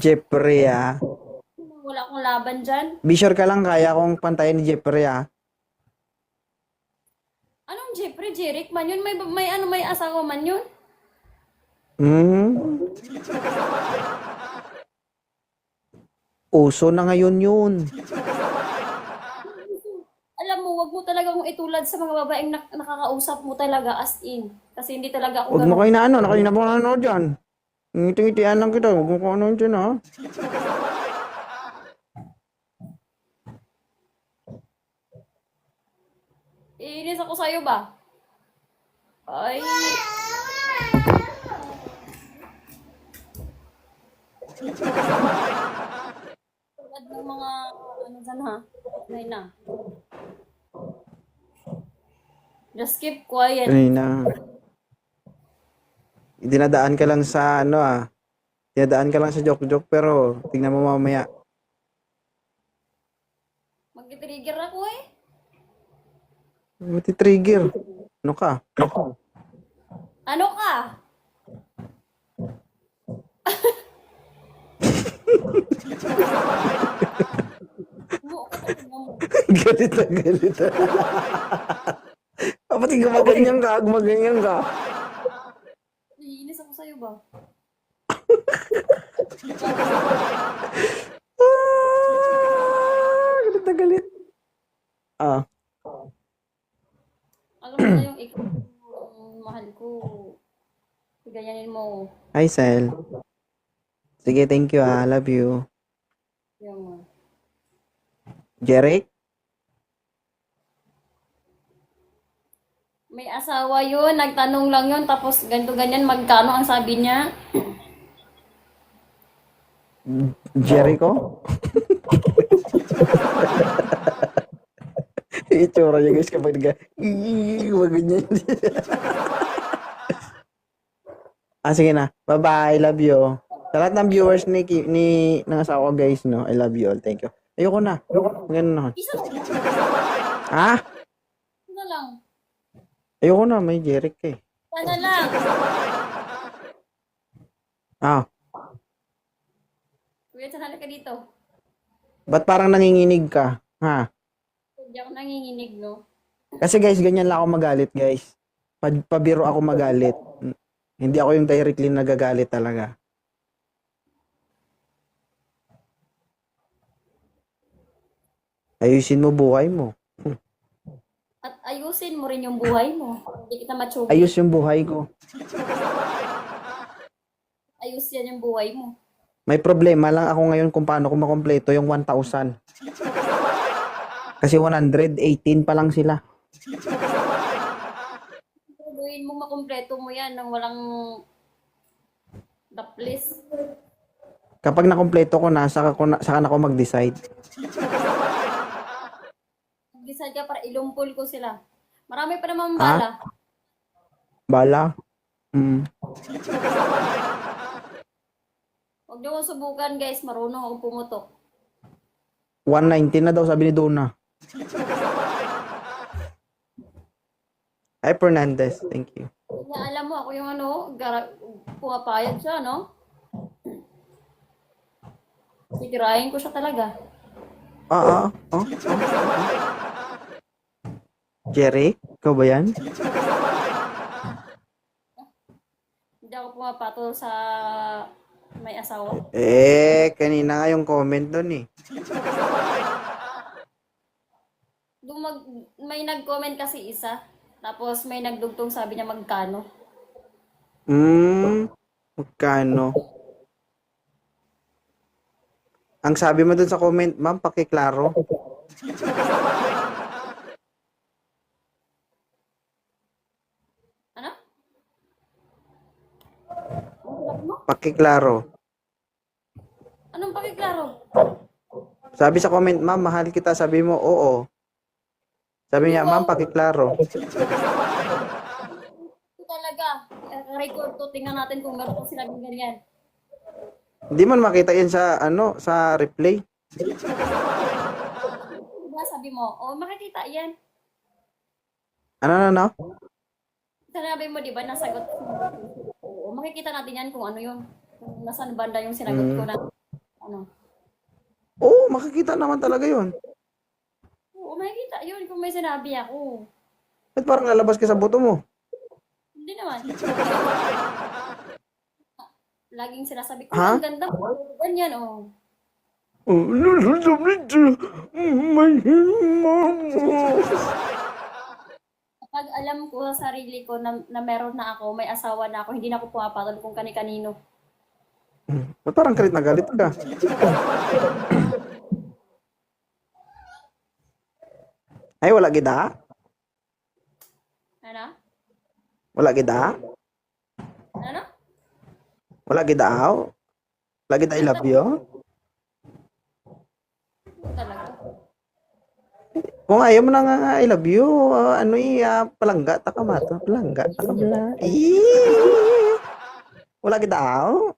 Jeffrey, ah. Wala akong laban dyan. Be sure ka lang kaya kong pantayin ni Jeffrey, ah. Anong Jeffrey? Jeric man yun? May asawa man yun? Hmm? Uso na ngayon yun. Alam mo, wag mo talaga akong itulad sa mga babaeng nakakausap mo talaga as in. Kasi hindi talaga ako Huwag mo ganun. kayo na ano, nakanina pa ano dyan. Ngiti-ngitian lang kita, huwag mo kung ano dyan, ha. Iinis ako sa'yo ba? Ay, tulad ng mga ano dyan ha. Nay na. Just keep quiet. Kanina. Dinadaan ka lang sa ano, ah. Dinadaan ka lang sa joke-joke, pero tingnan mo mamaya. Mag-trigger ako eh. Mati-trigger. Ano ka? Ano ka? Mo ka talaga mo. Galit na galit na. Kapag gumaganyan ka, gumaganyan ka. Iinis ako sa'yo ba? Galit na galit. Ah, Alam mo na yung ikaw, yung mahal ko. Ganyanin mo. hi, Sel. Sige, thank you, ah. Love you. Yung, Jeric? may asawa yun, nagtanong lang yun, tapos ganito ganyan, magkano ang sabi niya? Jericho? Itsura niya, guys, kapag gumaganyan. Sige na. Bye-bye. Love you. Sa lahat ng viewers ng asawa ko, guys, no? I love you all. Thank you. Ayoko na. Ganun na. Isa Ha? na lang. Ayoko na. May Jeric eh. Isa na lang. Ah, Kuya, saan ka dito? ba't parang nanginginig ka? Ha? Hindi ako nanginginig, no? Kasi guys, ganyan lang ako magalit, guys. Pabiro ako magalit. Hindi ako yung directly nagagalit talaga. Ayusin mo buhay mo. At ayusin mo rin yung buhay mo. Hindi kita matsugi. Ayos yung buhay ko. Ayus yan yung buhay mo. May problema lang ako ngayon kung paano ko makompleto yung 1,000. Kasi 118 pa lang sila. Gawin mo makumpleto mo yan nang walang daplis. Kapag nakompleto ko na, saka na ako mag-decide. Mag-decide ka para ilumpol ko sila. Marami pa naman Ha? bala. Bala? Mm. Huwag niyo akong subukan, guys. Marunong akong pumutok. 119 na daw, sabi ni Donna. Hi, Fernandez. Thank you. Kaya alam mo, ako yung ano, pumapayag siya, no? Sitirahin ko siya talaga. Ah. Jerry? Ikaw ba yan? Hindi ako pumapatol sa may asawa. Kanina nga yung comment doon eh. May nag-comment kasi isa. Tapos may nagdugtong sabi niya magkano. Magkano? Ang sabi mo doon sa comment, ma'am, pakiklaro. Ano? Ang sabi mo? Pakiklaro. Anong pakiklaro? Sabi sa comment, ma'am, mahal kita. Sabi mo, oo. Sabi niya, ma'am, pakiklaro. Ito talaga. Record to. Tingnan natin kung meron kang sinabing ganyan. Hindi man makita yan sa replay. Diba sabi mo? Oh, makikita yan. Ano? Sinabi mo, di ba, nasagot. Oo, makikita natin yan kung ano yun. Kung nasaan banda yung sinagot ko na. makikita naman talaga yun. Oo, makikita yun kung may sinabi ako. Ba't parang lalabas ka sa buto mo? Hindi naman. Laging sinasabi ko, Ha? ang ganda mo. Ganyan, oh. Oh, Kapag alam ko sa sarili ko na meron na ako, may asawa na ako, hindi na ako pumapatol kung kani-kanino. Ba't parang galit na galit ka? Ay, wala gida? Ano? Wala gida? Ano? Wala gida aw? Wala gida I love you? Talaga. Kung ayaw mo na nga I love you, palangga, takamato, palangga, takamala. Wala gida aw?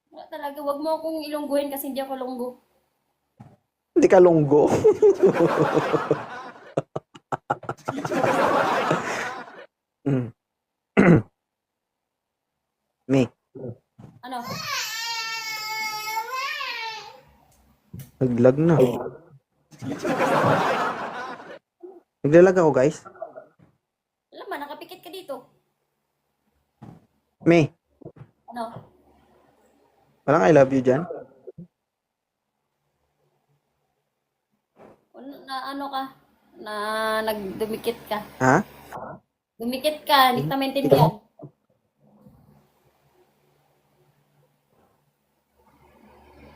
Wala talaga. Wag mo akong ilungguhin kasi hindi ako lunggo. Hindi ka lunggo. Mm. Me, Ano? naglag na. Naglalag ako, guys. Alam mo, nakapikit ka dito. Me, Ano? walang I love you dyan? Na ano ka? Na nagdumikit ka. Ha? Dumikit ka, hindi kita maintindihan.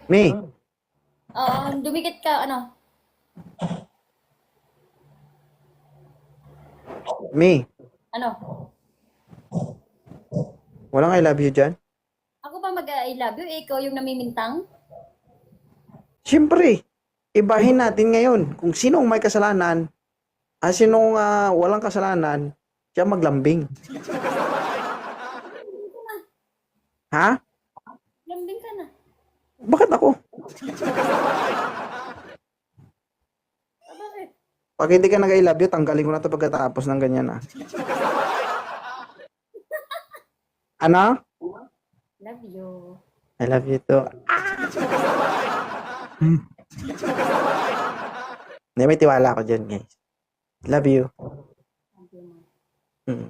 Me, Oo, dumikit ka, ano? me, Ano? walang I love you dyan? Ako ba mag-I love you? Ikaw yung namimintang? Siyempre, ibahin natin ngayon kung sinong may kasalanan, sinong walang kasalanan, siya maglambing. Ha? Lambing ka na. Bakit ako? Bakit? Pag hindi ka nag-I love you, tanggalin ko na ito pagkatapos ng ganyan Ano? Love you. I love you too. Hindi, may tiwala ako dyan, guys. Love you. Love you, ma. Mm.